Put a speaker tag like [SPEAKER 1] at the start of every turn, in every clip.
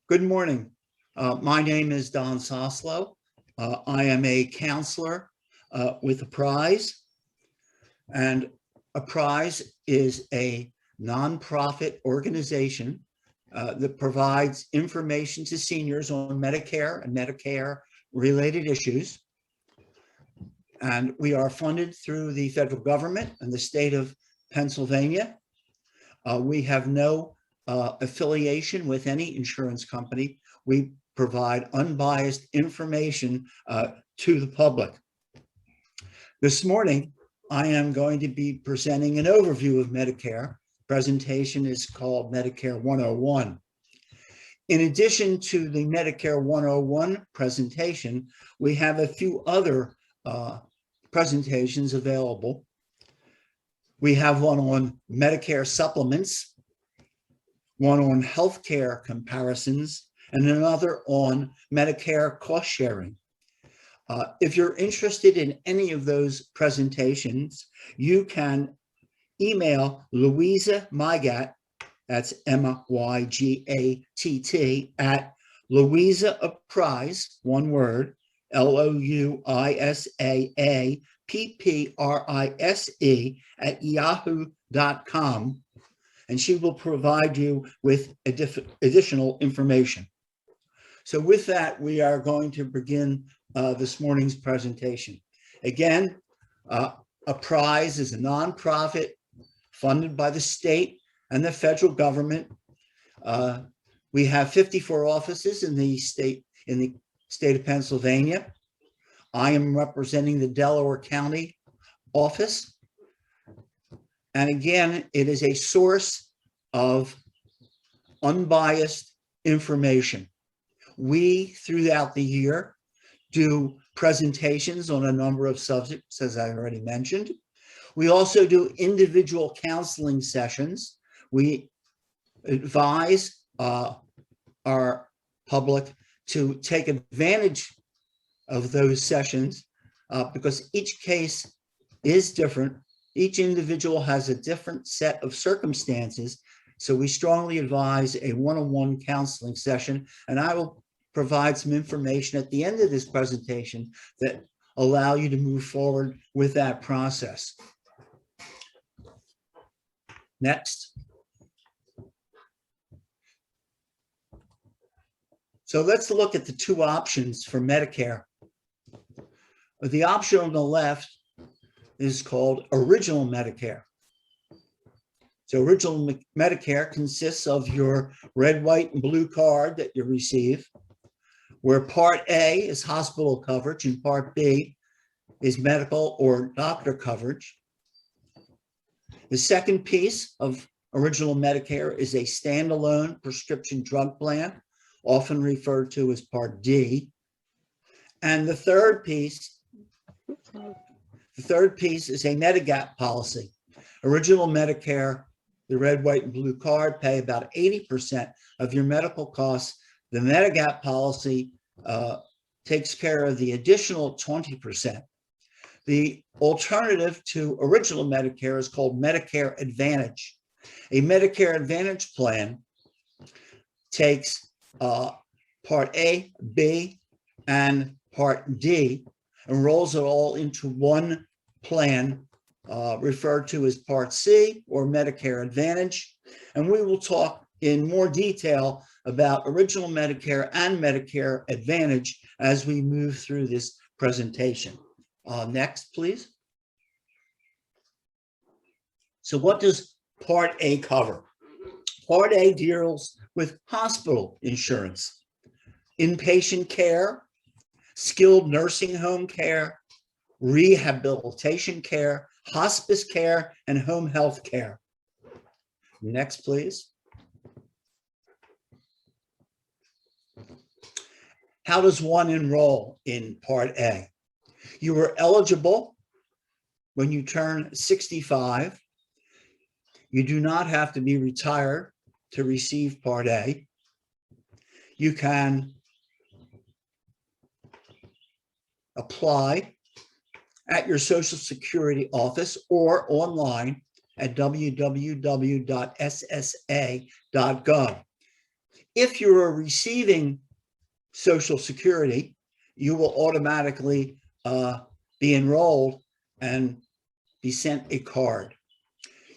[SPEAKER 1] Good morning. My name is Don Soslow. I am a counselor with a prize, and a prize is a nonprofit organization that provides information to seniors on Medicare and Medicare related issues. And we are funded through the federal government and the state of Pennsylvania. We have no affiliation with any insurance company. We provide unbiased information to the public. This morning, I am going to be presenting an overview of Medicare. Presentation is called Medicare 101. In addition to the Medicare 101 presentation, we have a few other presentations available. We have one on Medicare supplements, one on healthcare comparisons, and another on Medicare cost sharing. If you're interested in any of those presentations, you can email Louisa Mygatt, that's M-Y-G-A-T-T, at Louisa Prize, one word, LOUISAAPPRISE at yahoo.com, and she will provide you with additional information. So with that, we are going to begin this morning's presentation. Again, a prize is a nonprofit funded by the state and the federal government. We have 54 offices in the state of Pennsylvania. I am representing the Delaware County office. And again, it is a source of unbiased information. We, throughout the year, do presentations on a number of subjects, as I already mentioned. We also do individual counseling sessions. We advise our public to take advantage of those sessions because each case is different. Each individual has a different set of circumstances. So we strongly advise a one-on-one counseling session, and I will provide some information at the end of this presentation that allow you to move forward with that process. Next. So let's look at the two options for Medicare. The option on the left is called Original Medicare. So Original Medicare consists of your red, white, and blue card that you receive, where Part A is hospital coverage and Part B is medical or doctor coverage. The second piece of Original Medicare is a standalone prescription drug plan, often referred to as Part D. And the third piece is a MEDIGAP policy. Original Medicare, the red, white, and blue card, pay about 80% of your medical costs. The MEDIGAP policy takes care of the additional 20%. The alternative to Original Medicare is called Medicare Advantage. A Medicare Advantage plan takes Part A, B, and Part D and rolls it all into one plan referred to as Part C or Medicare Advantage. And we will talk in more detail about Original Medicare and Medicare Advantage as we move through this presentation. Next, please. So what does Part A cover? Part A deals with hospital insurance, inpatient care, skilled nursing home care, rehabilitation care, hospice care, and home health care. Next, please. How does one enroll in Part A? You are eligible when you turn 65. You do not have to be retired to receive Part A. You can apply at your Social Security office or online at www.ssa.gov. If you are receiving Social Security, you will automatically be enrolled and be sent a card.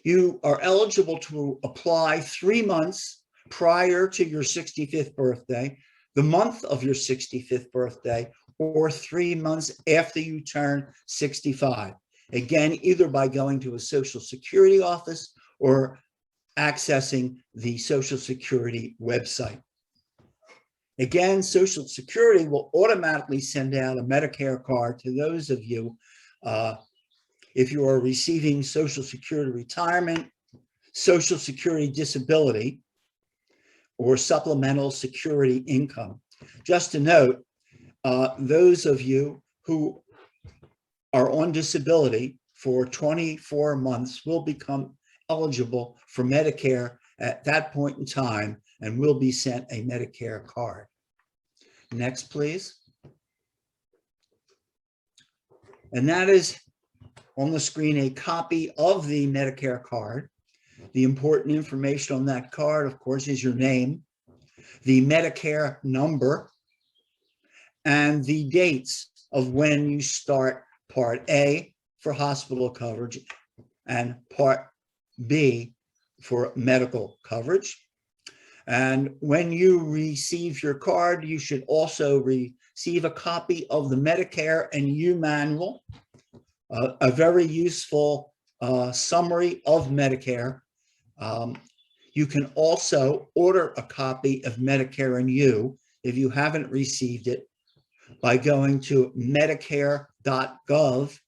[SPEAKER 1] You are eligible to apply 3 months prior to your 65th birthday, the month of your 65th birthday, or 3 months after you turn 65. Again, either by going to a Social Security office or accessing the Social Security website. Again, Social Security will automatically send out a Medicare card to those of you if you are receiving Social Security retirement, Social Security disability, or supplemental security income. Just to note, those of you who are on disability for 24 months will become eligible for Medicare at that point in time and will be sent a Medicare card. Next, please. And that is on the screen a copy of the Medicare card. The important information on that card, of course, is your name, the Medicare number, and the dates of when you start Part A for hospital coverage and Part B for medical coverage. And when you receive your card, you should also receive a copy of the Medicare and You manual, a very useful summary of Medicare. You can also order a copy of Medicare and You if you haven't received it by going to medicare.gov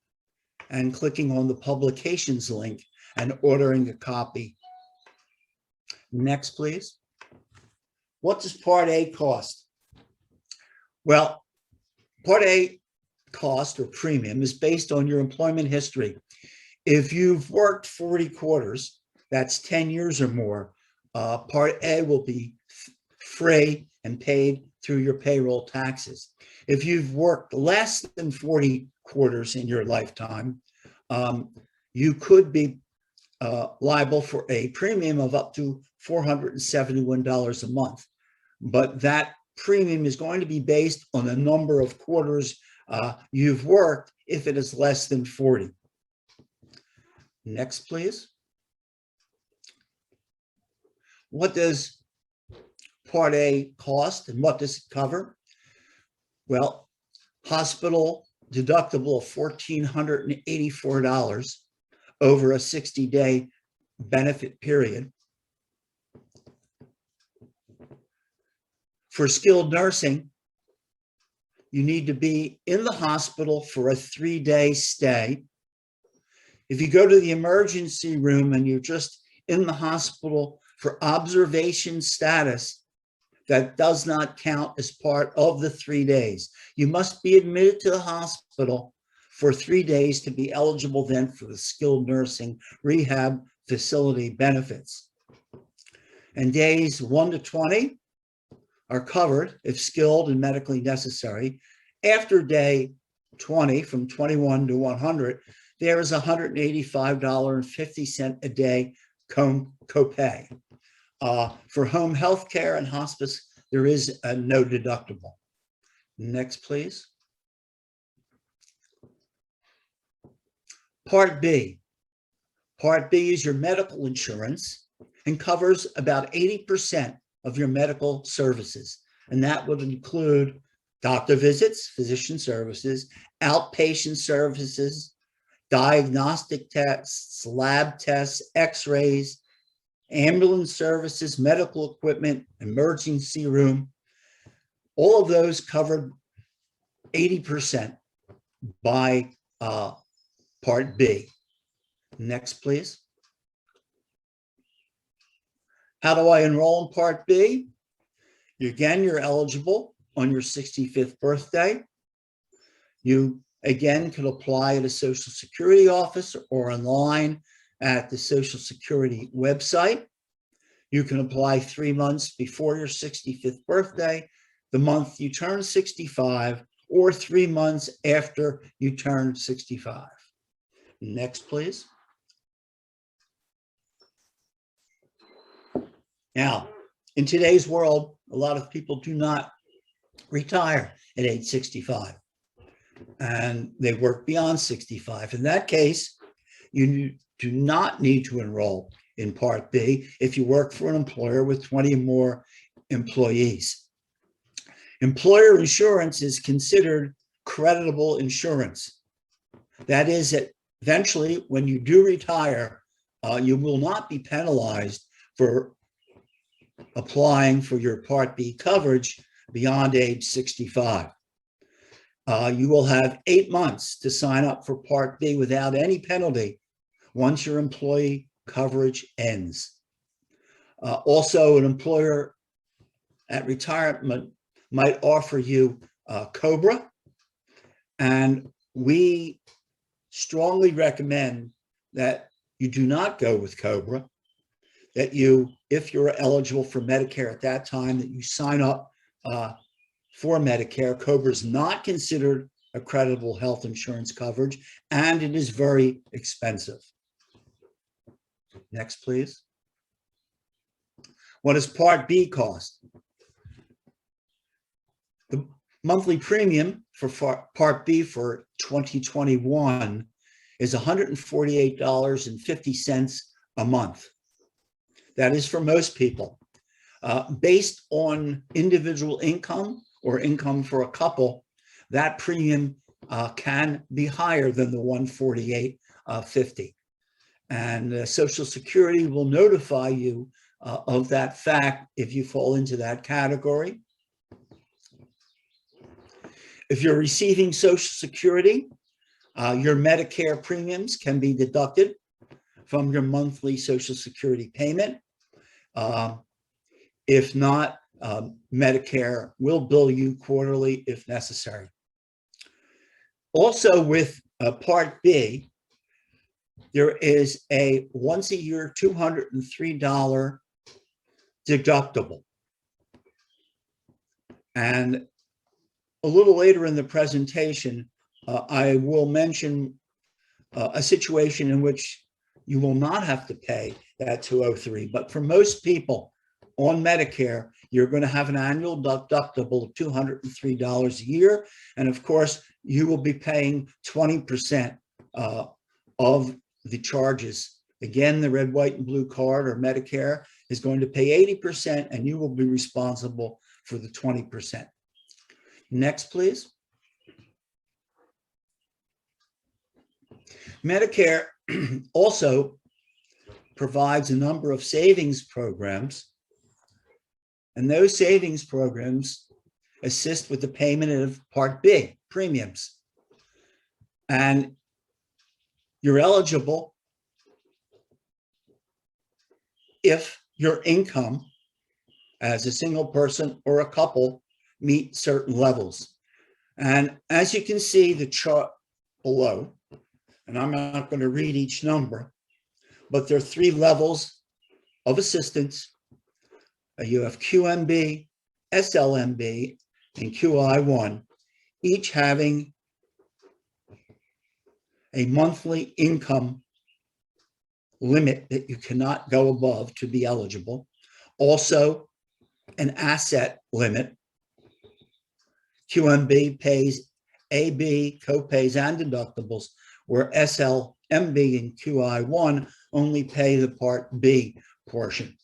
[SPEAKER 1] and clicking on the publications link and ordering a copy. Next, please. What does Part A cost? Well, Part A cost or premium is based on your employment history. If you've worked 40 quarters, that's 10 years or more, Part A will be free and paid through your payroll taxes. If you've worked less than 40 quarters in your lifetime, you could be liable for a premium of up to $471 a month. But that premium is going to be based on the number of quarters you've worked if it is less than 40. Next, please. What does Part A cost and what does it cover? Well, hospital deductible of $1,484 over a 60-day benefit period. For skilled nursing, you need to be in the hospital for a 3-day stay. If you go to the emergency room and you're just in the hospital for observation status, that does not count as part of the 3 days. You must be admitted to the hospital for 3 days to be eligible then for the skilled nursing rehab facility benefits. And days 1 to 20 are covered if skilled and medically necessary. After day 20, from 21 to 100, there is $185.50 a day copay. For home health care and hospice, there is a no deductible. Next, please. Part B. Part B is your medical insurance and covers about 80% of your medical services. And that would include doctor visits, physician services, outpatient services, diagnostic tests, lab tests, x-rays, ambulance services, medical equipment, emergency room. All of those covered 80% by Part B. Next, please. How do I enroll in Part B? Again, you're eligible on your 65th birthday. You, again, can apply at a Social Security office or online at the Social Security website. You can apply 3 months before your 65th birthday, the month you turn 65, or 3 months after you turn 65. Next, please. Now, in today's world, a lot of people do not retire at age 65, and they work beyond 65. In that case, you do not need to enroll in Part B if you work for an employer with 20 or more employees. Employer insurance is considered creditable insurance. That is, that eventually, when you do retire, you will not be penalized for applying for your Part B coverage beyond age 65. You will have 8 months to sign up for Part B without any penalty once your employee coverage ends. Also, an employer at retirement might offer you COBRA, and we strongly recommend that you do not go with COBRA, that you, if you're eligible for Medicare at that time, that you sign up for Medicare. COBRA is not considered a creditable health insurance coverage, and it is very expensive. Next, please. What does Part B cost? The monthly premium for Part B for 2021 is $148.50 a month. That is for most people. Based on individual income or income for a couple, that premium can be higher than the $148.50. And Social Security will notify you of that fact if you fall into that category. If you're receiving Social Security, your Medicare premiums can be deducted from your monthly Social Security payment. If not, Medicare will bill you quarterly if necessary. Also, with Part B, there is a once a year $203 deductible. And a little later in the presentation, I will mention a situation in which you will not have to pay that $203. But for most people on Medicare, you're going to have an annual deductible of $203 a year. And of course, you will be paying 20% of the charges. Again, the red, white, and blue card or Medicare is going to pay 80%, and you will be responsible for the 20%. Next, please. Medicare also provides a number of savings programs, and those savings programs assist with the payment of Part B premiums. And you're eligible if your income as a single person or a couple meet certain levels. And as you can see the chart below, and I'm not going to read each number, but there are 3 levels of assistance. You have QMB, SLMB, and QI1, each having a monthly income limit that you cannot go above to be eligible. Also, an asset limit. QMB pays AB, copays, and deductibles, where SLMB and QI1 only pay the Part B portion.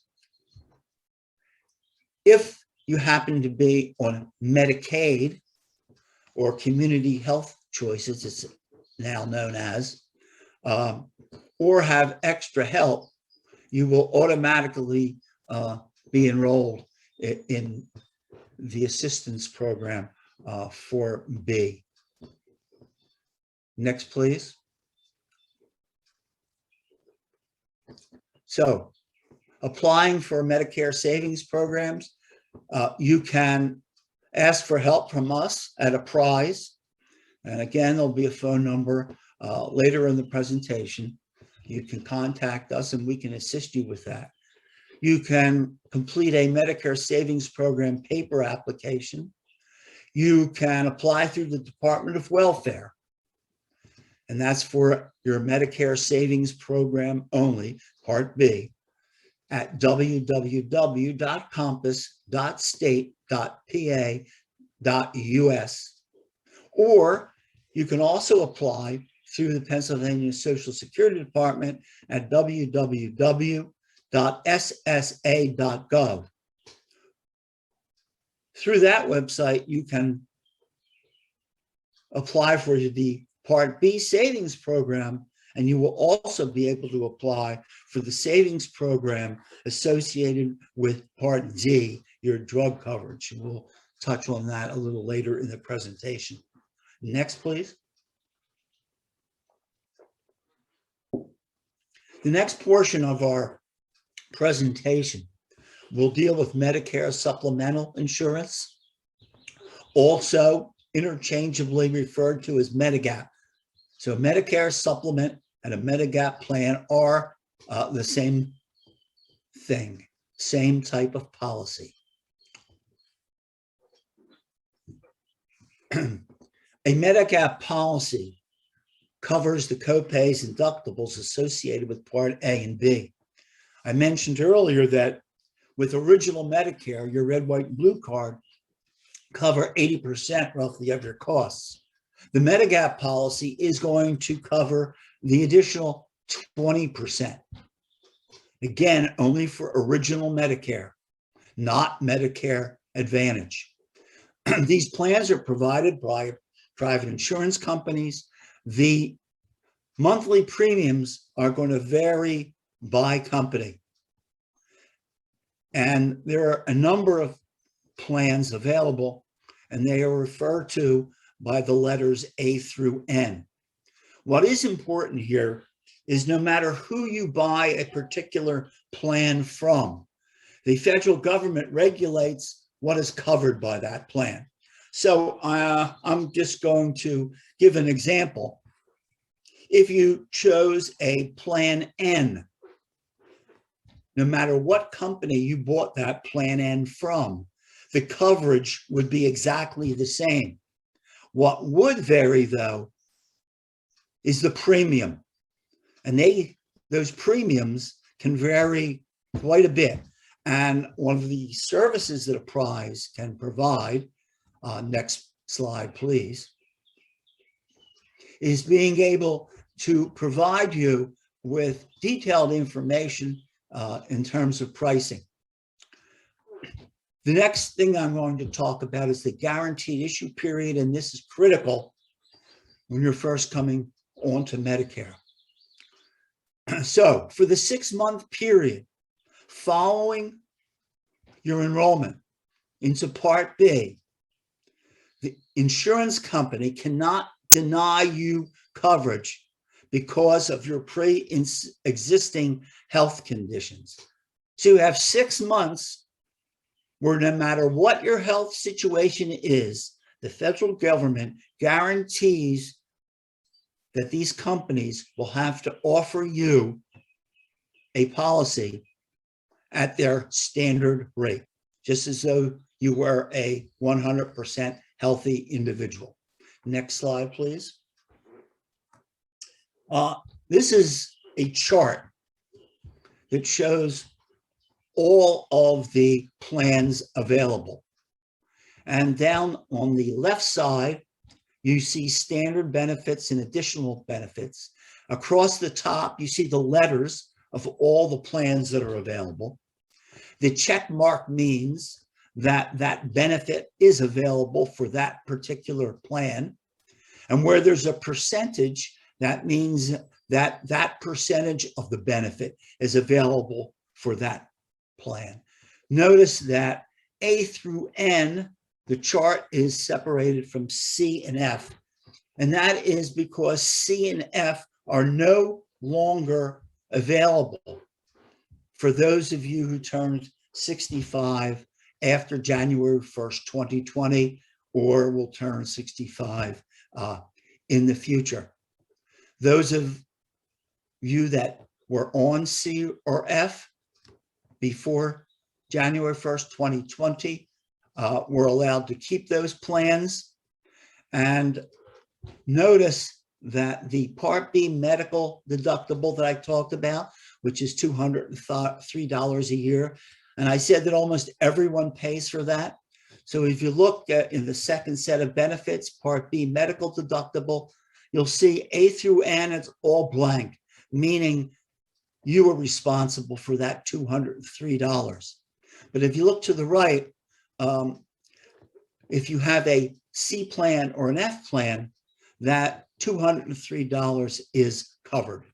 [SPEAKER 1] If you happen to be on Medicaid or Community Health Choices, it's now known as, or have extra help, you will automatically be enrolled in the assistance program for B. Next, please. So, applying for Medicare savings programs, you can ask for help from us at a prize. And again, there'll be a phone number later in the presentation. You can contact us and we can assist you with that. You can complete a Medicare savings program paper application. You can apply through the Department of Welfare, and that's for your Medicare savings program only, Part B. at www.compass.state.pa.us, or you can also apply through the Pennsylvania Social Security Department at www.ssa.gov. Through that website, you can apply for the Part B savings program, and you will also be able to apply for the savings program associated with Part D, your drug coverage. We'll touch on that a little later in the presentation. Next, please. The next portion of our presentation will deal with Medicare supplemental insurance, also interchangeably referred to as MEDIGAP. So Medicare supplement and a MEDIGAP plan are the same thing, same type of policy. A MEDIGAP policy covers the copays and deductibles associated with Part A and B. I mentioned earlier that with original Medicare, your red, white, and blue card cover 80% roughly of your costs. The MEDIGAP policy is going to cover the additional 20%. Again, only for original Medicare, not Medicare Advantage. These plans are provided by private insurance companies. The monthly premiums are going to vary by company. And there are a number of plans available, and they are referred to by the letters A through N. What is important here is no matter who you buy a particular plan from, the federal government regulates what is covered by that plan. So I'm just going to give an example. If you chose a plan N, no matter what company you bought that plan N from, the coverage would be exactly the same. What would vary, though, is the premium. And those premiums can vary quite a bit. And one of the services that a prize can provide, next slide, please, is being able to provide you with detailed information in terms of pricing. The next thing I'm going to talk about is the guaranteed issue period, and this is critical when you're first coming onto Medicare. So for the 6-month period following your enrollment into Part B, the insurance company cannot deny you coverage because of your pre-existing health conditions. So you have 6 months where no matter what your health situation is, the federal government guarantees that these companies will have to offer you a policy at their standard rate, just as though you were a 100% healthy individual. Next slide, please. This is a chart that shows all of the plans available. And down on the left side, you see standard benefits and additional benefits. Across the top, you see the letters of all the plans that are available. The check mark means that that benefit is available for that particular plan. And where there's a percentage, that means that that percentage of the benefit is available for that plan. Notice that A through N, the chart is separated from C and F. And that is because C and F are no longer available for those of you who turned 65 after January 1st, 2020, or will turn 65 in the future. Those of you that were on C or F before January 1st, 2020, were allowed to keep those plans. And notice that the Part B medical deductible that I talked about which is $203 a year. And I said that almost everyone pays for that. So if you look at in the second set of benefits, Part B, medical deductible, you'll see A through N, it's all blank, meaning you are responsible for that $203. But if you look to the right, if you have a C plan or an F plan, that $203 is covered.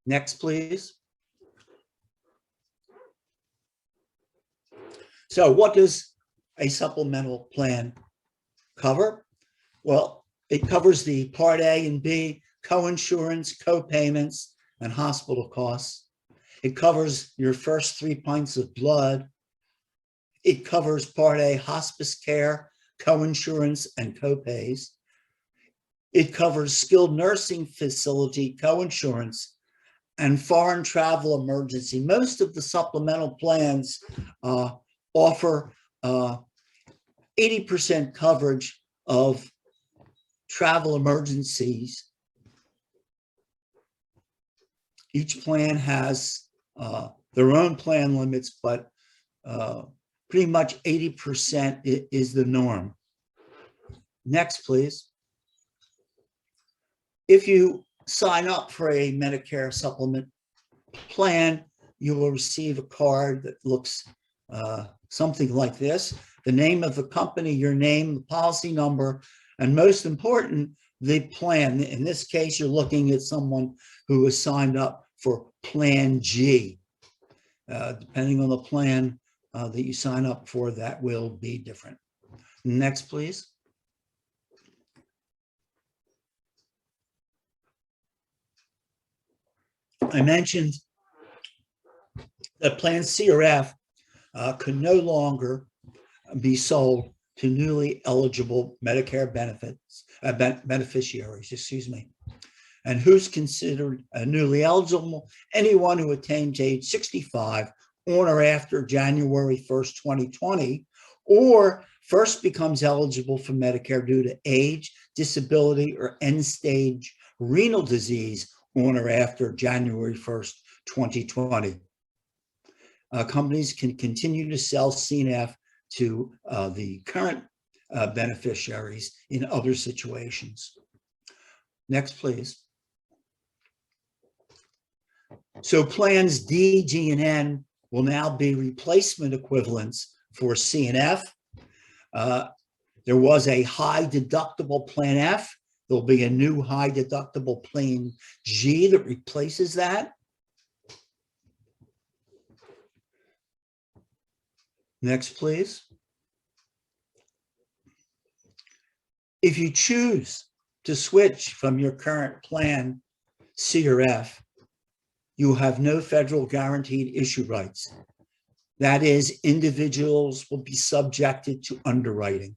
[SPEAKER 1] Next, please. So what does a supplemental plan cover? Well, it covers the Part A and B coinsurance, co-payments, and hospital costs. It covers your first 3 pints of blood. It covers Part A hospice care, coinsurance, and co-pays. It covers skilled nursing facility coinsurance and foreign travel emergency. Most of the supplemental plans offer 80% coverage of travel emergencies. Each plan has their own plan limits, but pretty much 80% is the norm. Next, please. If you sign up for a Medicare supplement plan, you will receive a card that looks something like this: the name of the company, your name, the policy number, and most important, the plan. In this case, you're looking at someone who has signed up for Plan G. Depending on the plan that you sign up for, that will be different. Next, please. I mentioned that Plan C or F could no longer be sold to newly eligible Medicare beneficiaries, excuse me. And who's considered newly eligible? Anyone who attains age 65 on or after January 1st, 2020, or first becomes eligible for Medicare due to age, disability, or end-stage renal disease on or after January 1st, 2020. Companies can continue to sell CNF to the current beneficiaries in other situations. Next, please. So plans D, G, and N will now be replacement equivalents for C and F. There was a high deductible Plan F. There'll be a new high deductible Plan G that replaces that. Next, please. If you choose to switch from your current plan, C or F, you have no federal guaranteed issue rights. That is, individuals will be subjected to underwriting.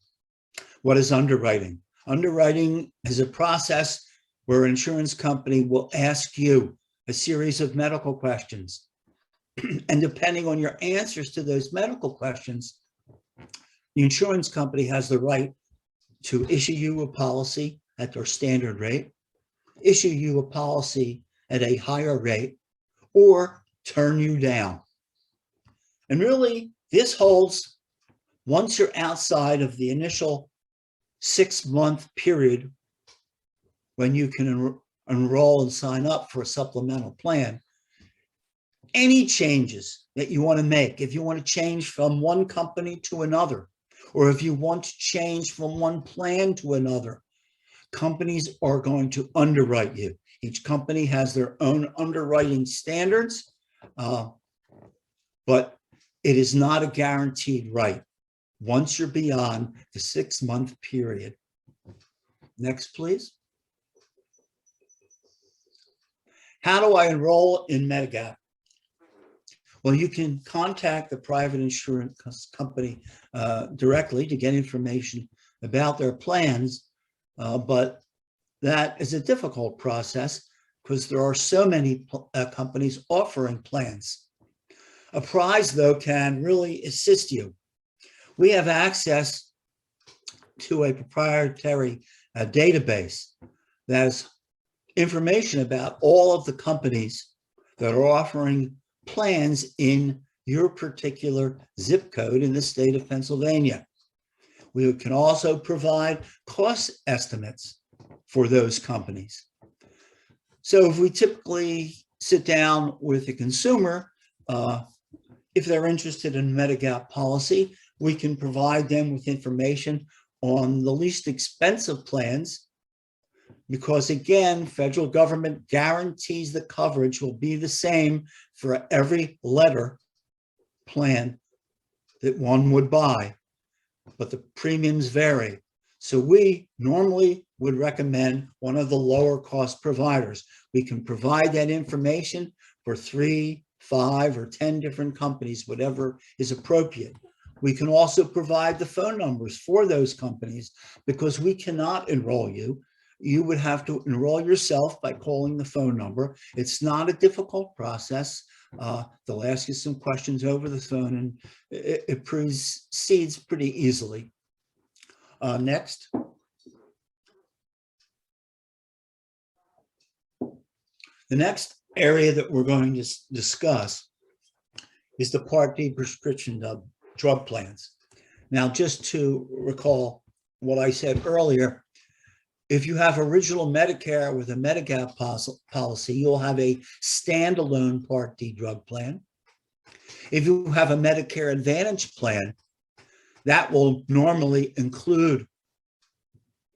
[SPEAKER 1] What is underwriting? Underwriting is a process where an insurance company will ask you a series of medical questions. And depending on your answers to those medical questions, the insurance company has the right to issue you a policy at their standard rate, issue you a policy at a higher rate, or turn you down. And really, this holds once you're outside of the initial 6-month period when you can enroll and sign up for a supplemental plan. Any changes that you want to make, if you want to change from one company to another, or if you want to change from one plan to another, companies are going to underwrite you. Each company has their own underwriting standards, but it is not a guaranteed right once you're beyond the 6-month period. Next, please. How do I enroll in MEDIGAP? Well, you can contact the private insurance company directly to get information about their plans, but that is a difficult process because there are so many companies offering plans. A prize, though, can really assist you. We have access to a proprietary database that has information about all of the companies that are offering plans in your particular zip code in the state of Pennsylvania. We can also provide cost estimates for those companies. So if we typically sit down with a consumer, if they're interested in MEDIGAP policy, we can provide them with information on the least expensive plans, because again, federal government guarantees the coverage will be the same for every letter plan that one would buy, but the premiums vary. So we normally would recommend one of the lower cost providers. We can provide that information for 3, 5, or 10 different companies, whatever is appropriate. We can also provide the phone numbers for those companies, because we cannot enroll you. You would have to enroll yourself by calling the phone number. It's not a difficult process. They'll ask you some questions over the phone, and it proceeds pretty easily. Next. The next area that we're going to discuss is the Part D prescription drug plans. Now, just to recall what I said earlier, if you have original Medicare with a MEDIGAP policy, you'll have a standalone Part D drug plan. If you have a Medicare Advantage plan, that will normally include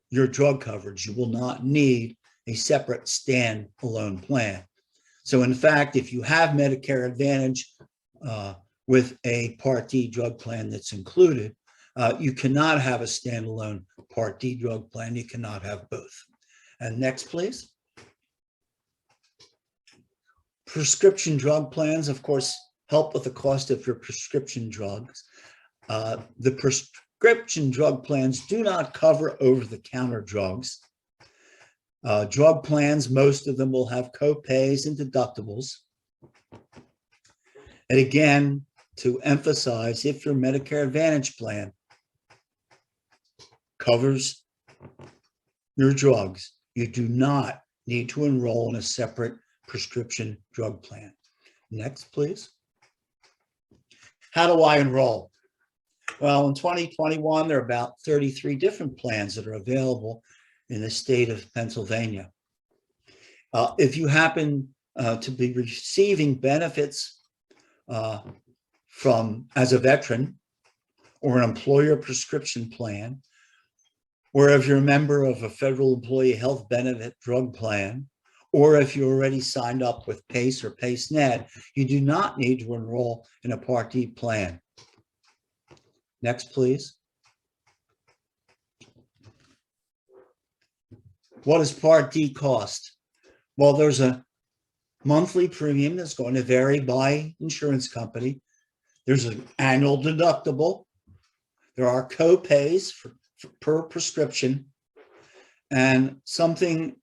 [SPEAKER 1] your drug coverage. You will not need a separate standalone plan. So in fact, if you have Medicare Advantage with a Part D drug plan that's included, you cannot have a standalone Part D drug plan. You cannot have both. And next, please. Prescription drug plans, of course, help with the cost of your prescription drugs. The prescription drug plans do not cover over-the-counter drugs. Drug plans, most of them will have co-pays and deductibles. And again, to emphasize, if your Medicare Advantage plan covers your drugs, you do not need to enroll in a separate prescription drug plan. Next, please. How do I enroll? Well, in 2021, there are about 33 different plans that are available in the state of Pennsylvania. If you happen to be receiving benefits as a veteran, or an employer prescription plan, or if you're a member of a federal employee health benefit drug plan, or if you already signed up with PACE or PACE-Net, you do not need to enroll in a Part D plan. Next, please. What does Part D cost? Well, there's a monthly premium that's going to vary by insurance company. There's an annual deductible. There are co-pays per prescription, and something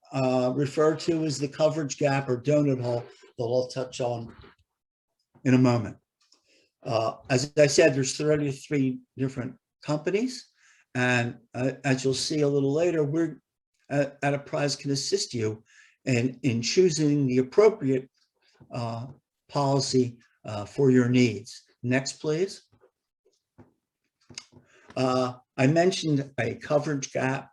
[SPEAKER 1] referred to as the coverage gap or donut hole that I'll touch on in a moment. As I said, there's 33 different companies, and as you'll see a little later, we're at a prize can assist you in choosing the appropriate policy for your needs. Next, please. I mentioned a coverage gap,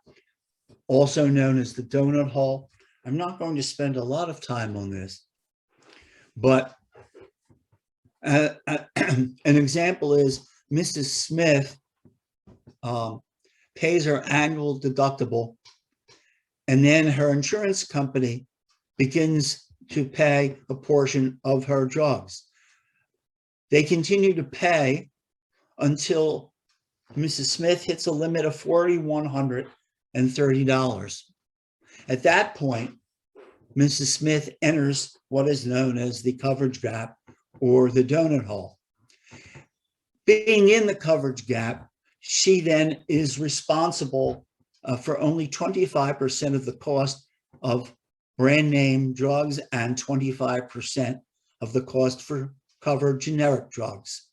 [SPEAKER 1] also known as the donut hole. I'm not going to spend a lot of time on this, but an example is Mrs. Smith pays her annual deductible, and then her insurance company begins to pay a portion of her drugs. They continue to pay until Mrs. Smith hits a limit of $4,130. At that point, Mrs. Smith enters what is known as the coverage gap or the donut hole. Being in the coverage gap, she then is responsible for only 25% of the cost of brand name drugs and 25% of the cost for covered generic drugs.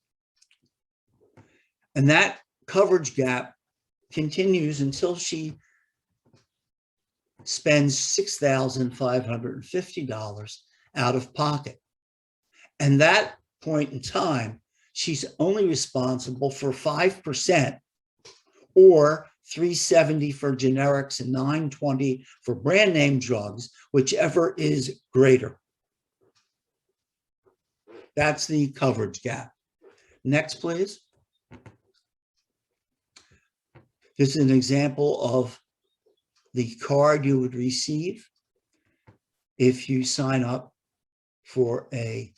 [SPEAKER 1] And that coverage gap continues until she spends $6,550 out of pocket. And that point in time, she's only responsible for 5% or $370 for generics and $920 for brand name drugs, whichever is greater. That's the coverage gap. Next, please. This is an example of the card you would receive if you sign up for a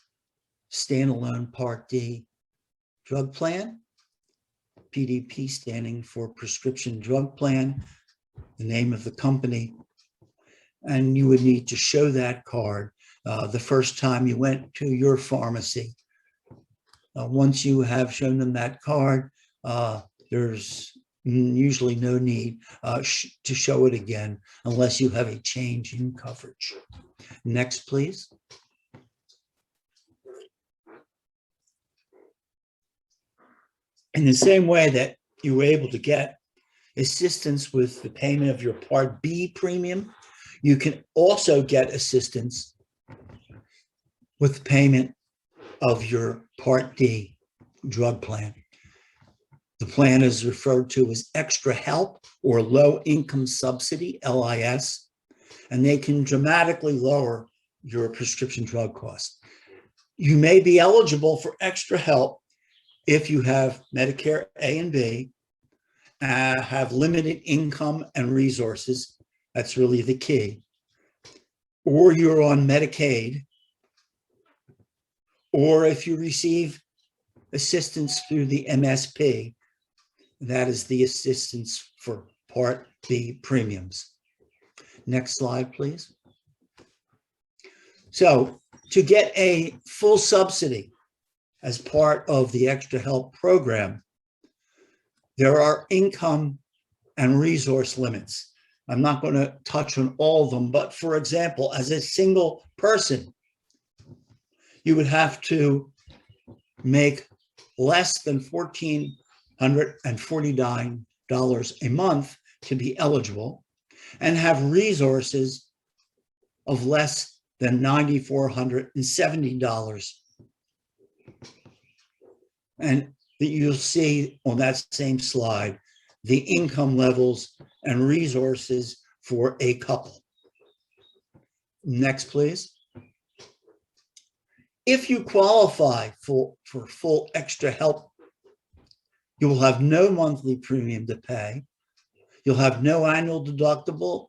[SPEAKER 1] standalone Part D drug plan. PDP standing for Prescription Drug Plan, the name of the company. And you would need to show that card the first time you went to your pharmacy. Once you have shown them that card, there's usually no need to show it again unless you have a change in coverage. Next, please. In the same way that you were able to get assistance with the payment of your Part B premium, you can also get assistance with payment of your Part D drug plan. The plan is referred to as Extra Help or Low Income Subsidy, LIS, and they can dramatically lower your prescription drug costs. You may be eligible for Extra Help if you have Medicare A and B, have limited income and resources. That's really the key. Or you're on Medicaid, or if you receive assistance through the MSP, that is the assistance for Part B premiums. Next slide, please. So to get a full subsidy as part of the Extra Help program, there are income and resource limits. I'm not going to touch on all of them, but for example, as a single person, you would have to make less than $1,449 a month to be eligible and have resources of less than $9,470. And you'll see on that same slide the income levels and resources for a couple. Next, please. If you qualify for full Extra Help, you will have no monthly premium to pay. You'll have no annual deductible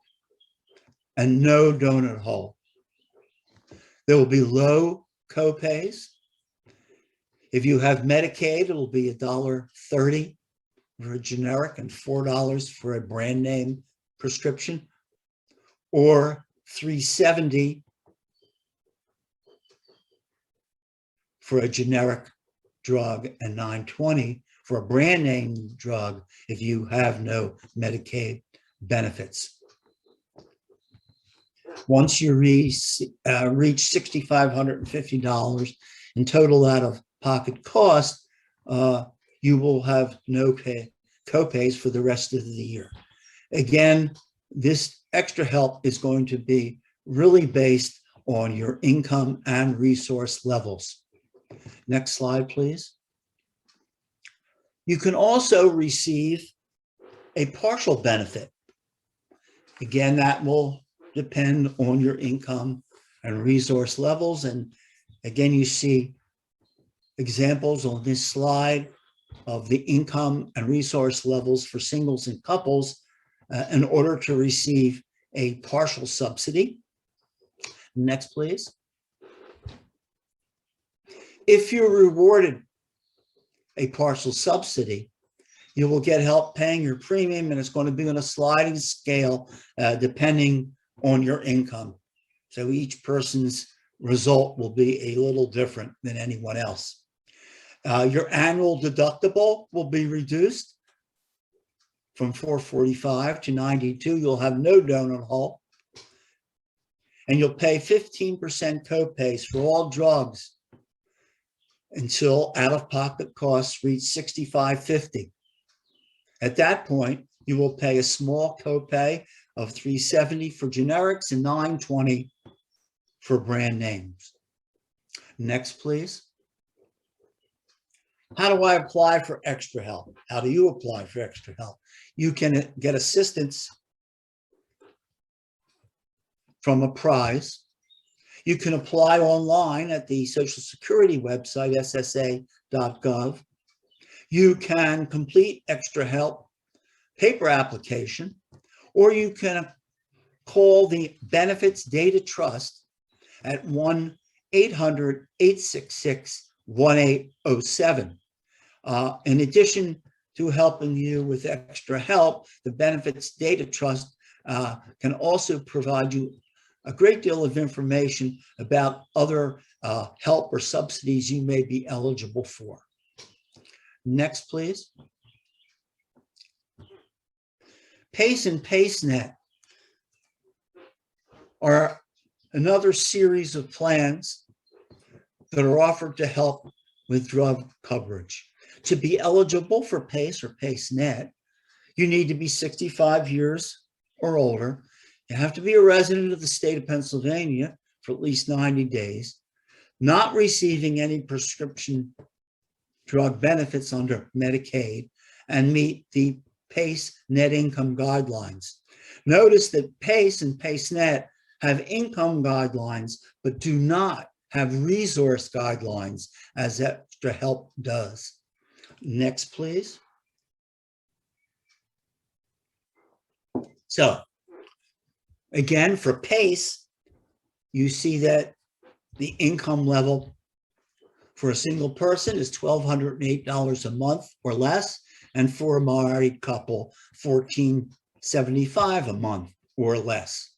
[SPEAKER 1] and no donut hole. There will be low copays. If you have Medicaid, it'll be $1.30 for a generic and $4 for a brand name prescription, or $370 for a generic drug and $920 for a brand name drug if you have no Medicaid benefits. Once you reach $6,550 in total out-of-pocket cost, you will have no copays for the rest of the year. Again, this Extra Help is going to be really based on your income and resource levels. Next slide, please. You can also receive a partial benefit. Again, that will depend on your income and resource levels. And again, you see examples on this slide of the income and resource levels for singles and couples in order to receive a partial subsidy. Next, please. If you're rewarded a partial subsidy, you will get help paying your premium, and it's going to be on a sliding scale depending on your income. So each person's result will be a little different than anyone else. Your annual deductible will be reduced from $445 to $92. You'll have no donut hole, and you'll pay 15% copays for all drugs until out-of-pocket costs reach $65.50. At that point, you will pay a small copay of $370 for generics and $920 for brand names. Next, please. How do I apply for extra help? How do you apply for extra help? You can get assistance from a prize. You can apply online at the Social Security website, ssa.gov. You can complete extra help paper application, or you can call the Benefits Data Trust at 1-800-866-1807. In addition to helping you with extra help, the Benefits Data Trust can also provide you a great deal of information about other help or subsidies you may be eligible for. Next, please. PACE and PACENet are another series of plans that are offered to help with drug coverage. To be eligible for PACE or PACENet, you need to be 65 years or older. You have to be a resident of the state of Pennsylvania for at least 90 days, not receiving any prescription drug benefits under Medicaid, and meet the PACE net income guidelines. Notice that PACE and PACENet have income guidelines, but do not have resource guidelines as extra help does. Next, please. So, again, for PACE, you see that the income level for a single person is $1,208 a month or less, and for a married couple, $1,475 a month or less.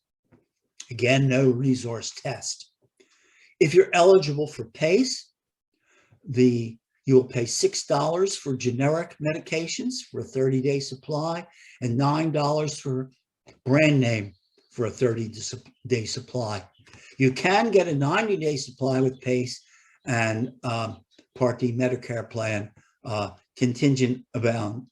[SPEAKER 1] Again, no resource test. If you're eligible for PACE, you'll pay $6 for generic medications for a 30-day supply and $9 for brand name for a 30-day supply. You can get a 90-day supply with PACE and Part D Medicare plan, contingent on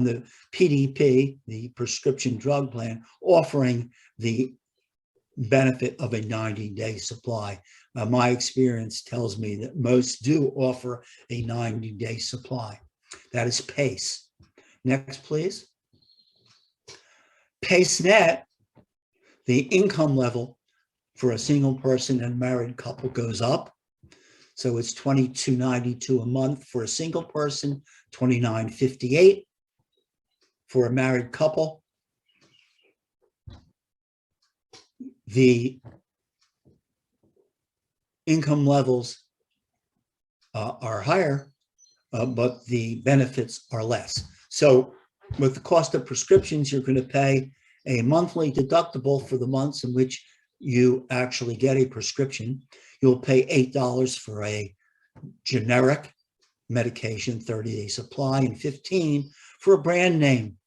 [SPEAKER 1] the PDP, the prescription drug plan, offering the benefit of a 90-day supply. My experience tells me that most do offer a 90-day supply. That is PACE. Next, please. PACENet, the income level for a single person and married couple goes up. So it's $22.92 a month for a single person, $29.58 for a married couple. The income levels are higher, but the benefits are less. So with the cost of prescriptions, you're going to pay a monthly deductible for the months in which you actually get a prescription. You'll pay $8 for a generic medication, 30-day supply, and $15 for a brand name.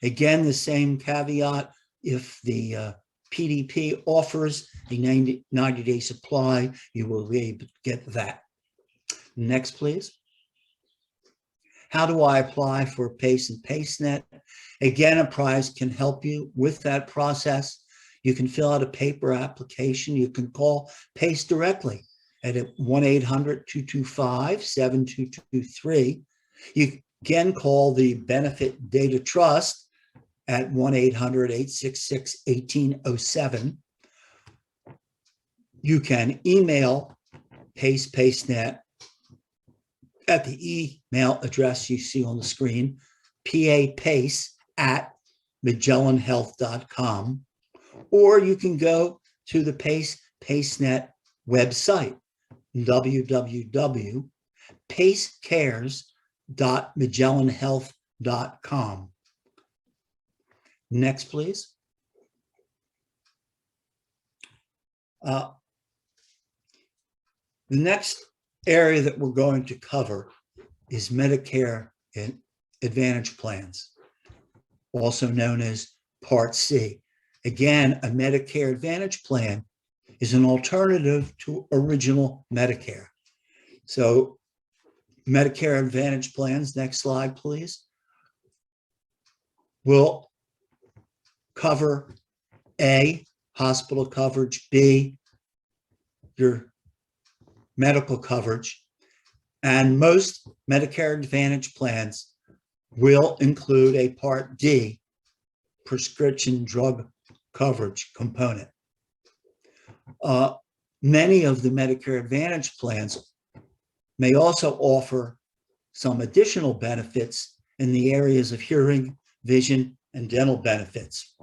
[SPEAKER 1] Again, the same caveat: if the PDP offers a 90-day supply, you will be able to get that. Next, please. How do I apply for PACE and PACENet? Again, a prize can help you with that process. You can fill out a paper application. You can call PACE directly at 1-800-225-7223. You can call the Benefit Data Trust at 1-800-866-1807. You can email PACE, PACENet at the email address you see on the screen, papace@magellanhealth.com, or you can go to the PACE PACENet website, www.pacecares.magellanhealth.com. Next, please. The next area that we're going to cover is Medicare and Advantage plans, also known as Part C. Again, a Medicare Advantage plan is an alternative to original Medicare. So Medicare Advantage plans, next slide, please, will cover A, hospital coverage; B, your medical coverage, and most Medicare Advantage plans will include a Part D prescription drug coverage component. Many of the Medicare Advantage plans may also offer some additional benefits in the areas of hearing, vision, and dental benefits.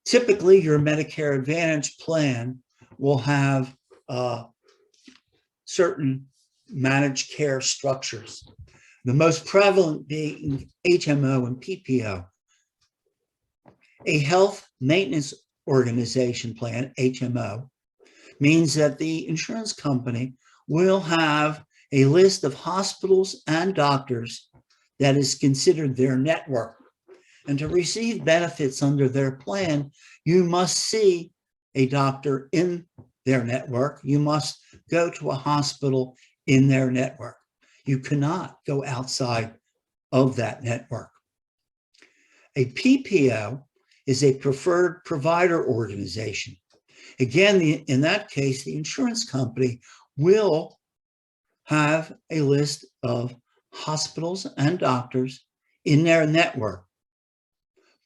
[SPEAKER 1] Typically, your Medicare Advantage plan will have certain managed care structures, the most prevalent being HMO and PPO. A health maintenance organization plan, HMO, means that the insurance company will have a list of hospitals and doctors that is considered their network. And to receive benefits under their plan, you must see a doctor in their network. You must go to a hospital in their network. You cannot go outside of that network. A PPO is a preferred provider organization. Again, in that case, the insurance company will have a list of hospitals and doctors in their network.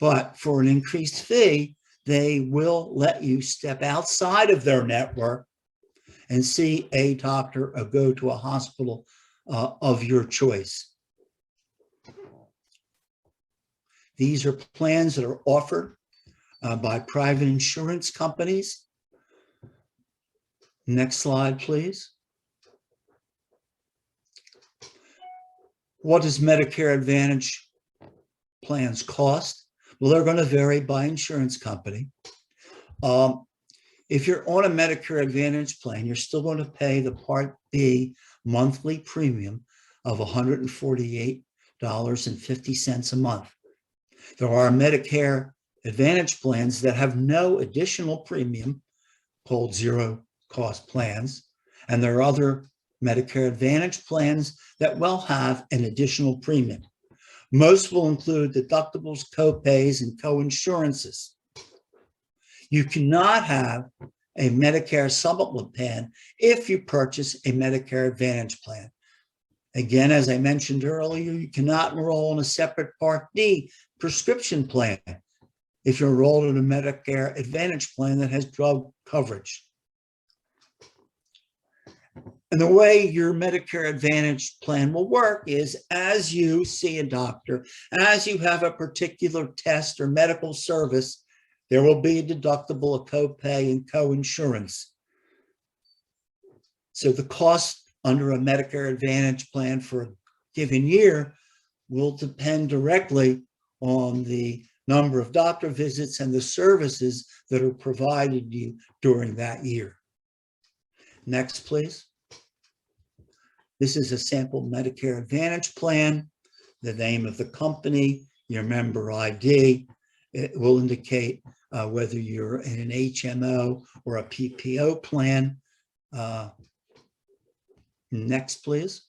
[SPEAKER 1] But for an increased fee, they will let you step outside of their network and see a doctor or go to a hospital of your choice. These are plans that are offered by private insurance companies. Next slide, please. What does Medicare Advantage plans cost? Well, they're going to vary by insurance company. If you're on a Medicare Advantage plan, you're still going to pay the Part B monthly premium of $148.50 a month. There are Medicare Advantage plans that have no additional premium, called zero cost plans, and there are other Medicare Advantage plans that will have an additional premium. Most will include deductibles, co-pays, and co-insurances. You cannot have a Medicare Supplemental plan if you purchase a Medicare Advantage plan. Again, as I mentioned earlier, you cannot enroll in a separate Part D prescription plan if you're enrolled in a Medicare Advantage plan that has drug coverage. And the way your Medicare Advantage plan will work is as you see a doctor, as you have a particular test or medical service, there will be a deductible, a copay, and co-insurance. So the cost under a Medicare Advantage plan for a given year will depend directly on the number of doctor visits and the services that are provided to you during that year. Next, please. This is a sample Medicare Advantage plan, the name of the company, your member ID. It will indicate whether you're in an HMO or a PPO plan. Next, please.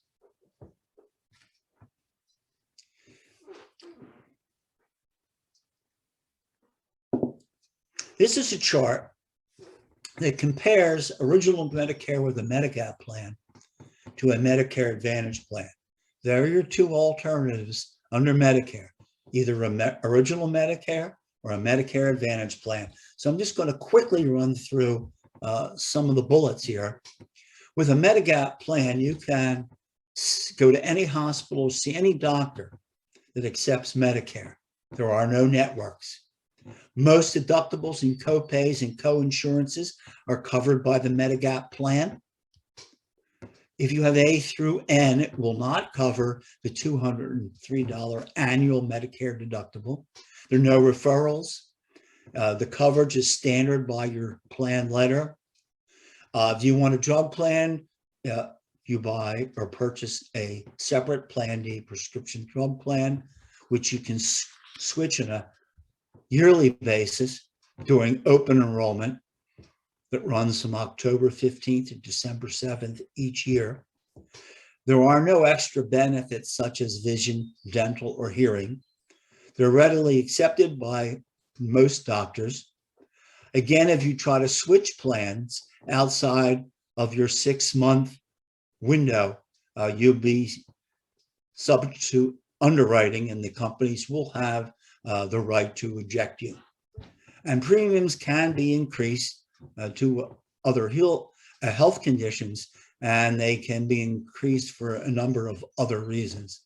[SPEAKER 1] This is a chart that compares original Medicare with a MEDIGAP plan to a Medicare Advantage plan. There are your two alternatives under Medicare, either original Medicare or a Medicare Advantage plan. So I'm just going to quickly run through some of the bullets here. With a MEDIGAP plan, you can go to any hospital, see any doctor that accepts Medicare. There are no networks. Most deductibles and copays and co-insurances are covered by the MEDIGAP plan. If you have A through N, it will not cover the $203 annual Medicare deductible. There are no referrals. The coverage is standard by your plan letter. If you want a drug plan, you buy or purchase a separate Plan D prescription drug plan, which you can switch on a yearly basis during open enrollment that runs from October 15th to December 7th each year. There are no extra benefits such as vision, dental, or hearing. They're readily accepted by most doctors. Again, if you try to switch plans outside of your 6-month window, you'll be subject to underwriting, and the companies will have the right to eject you. And premiums can be increased to other health conditions, and they can be increased for a number of other reasons.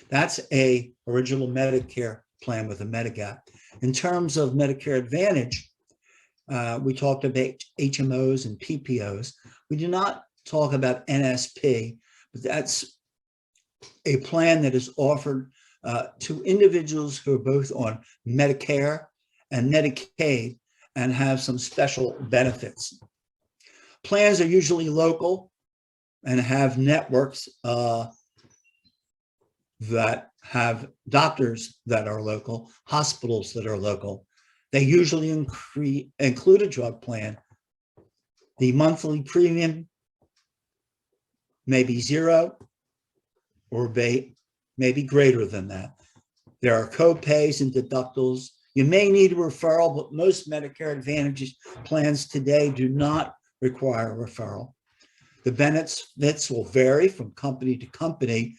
[SPEAKER 1] That's a original Medicare plan with a MEDIGAP. In terms of Medicare Advantage, we talked about HMOs and PPOs. We do not talk about NSP, but that's a plan that is offered to individuals who are both on Medicare and Medicaid and have some special benefits. Plans are usually local and have networks that have doctors that are local, hospitals that are local. They usually include a drug plan. The monthly premium may be zero or may be greater than that. There are co-pays and deductibles. You may need a referral, but most Medicare Advantage plans today do not require a referral. The benefits will vary from company to company,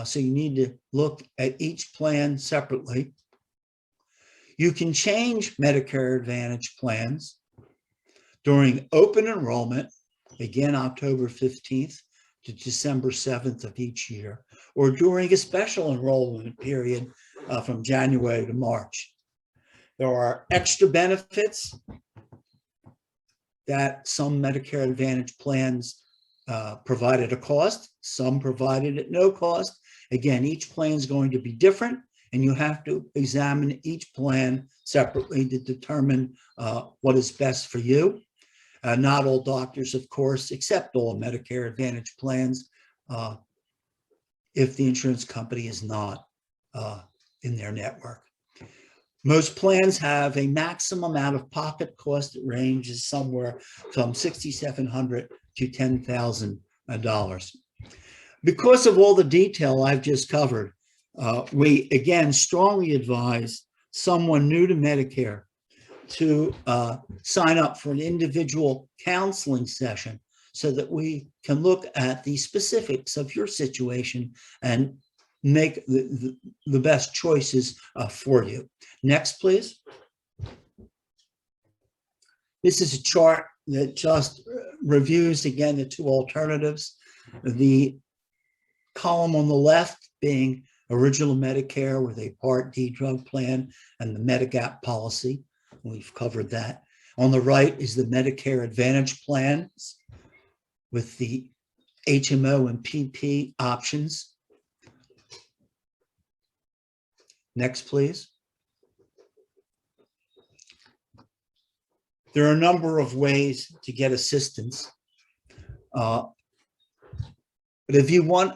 [SPEAKER 1] so you need to look at each plan separately. You can change Medicare Advantage plans during open enrollment, again, October 15th to December 7th of each year, or during a special enrollment period from January to March. There are extra benefits that some Medicare Advantage plans provide at a cost, some provided at no cost. Again, each plan is going to be different, and you have to examine each plan separately to determine what is best for you. Not all doctors, of course, accept all Medicare Advantage plans if the insurance company is not in their network. Most plans have a maximum out-of-pocket cost that ranges somewhere from $6,700 to $10,000. Because of all the detail I've just covered, we again strongly advise someone new to Medicare to sign up for an individual counseling session so that we can look at the specifics of your situation and make the best choices for you. Next, please. This is a chart that just reviews, again, the two alternatives. The column on the left being original Medicare with a Part D drug plan and the MEDIGAP policy. We've covered that. On the right is the Medicare Advantage plans with the HMO and PP options. Next, please. There are a number of ways to get assistance. But if you want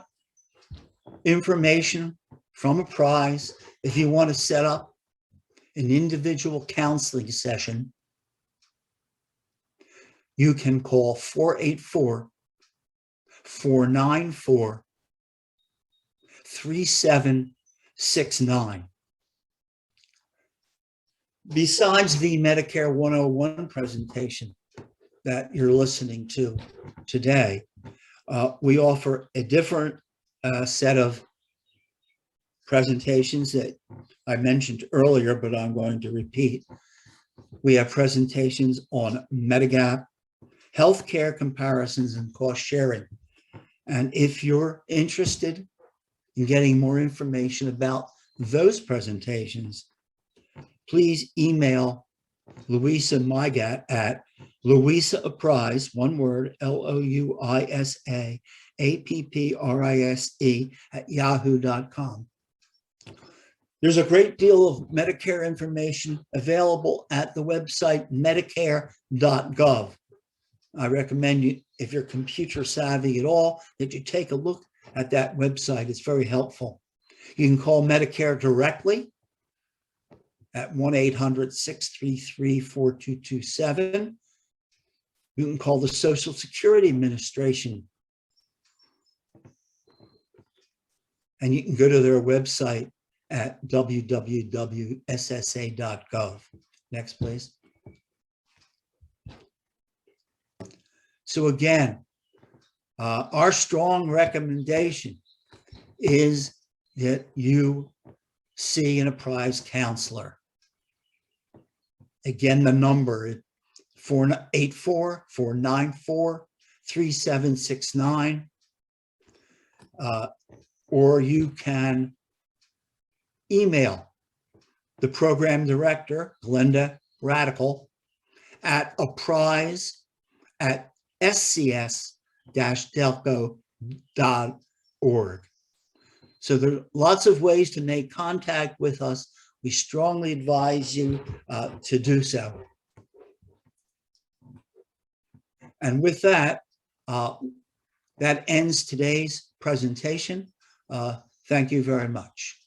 [SPEAKER 1] information from a prize, if you want to set up an individual counseling session, you can call 484-494-3769. Besides the Medicare 101 presentation that you're listening to today, we offer a different set of presentations that I mentioned earlier, but I'm going to repeat. We have presentations on MEDIGAP, healthcare comparisons, and cost sharing. And if you're interested in getting more information about those presentations, please email Louisa Mygat at louisaapprise, one word, LOUISAAPPRISE @yahoo.com. There's a great deal of Medicare information available at the website medicare.gov. I recommend you, if you're computer savvy at all, that you take a look at that website. It's very helpful. You can call Medicare directly at 1-800-633-4227. You can call the Social Security Administration, and you can go to their website at www.ssa.gov. Next, please. So again, our strong recommendation is that you see an apprised counselor. Again, the number is 484-494-3769. Or you can email the program director, Glenda Radical, at apprise@scs-delco.org. So there are lots of ways to make contact with us. We strongly advise you to do so. And with that, that ends today's presentation. Thank you very much.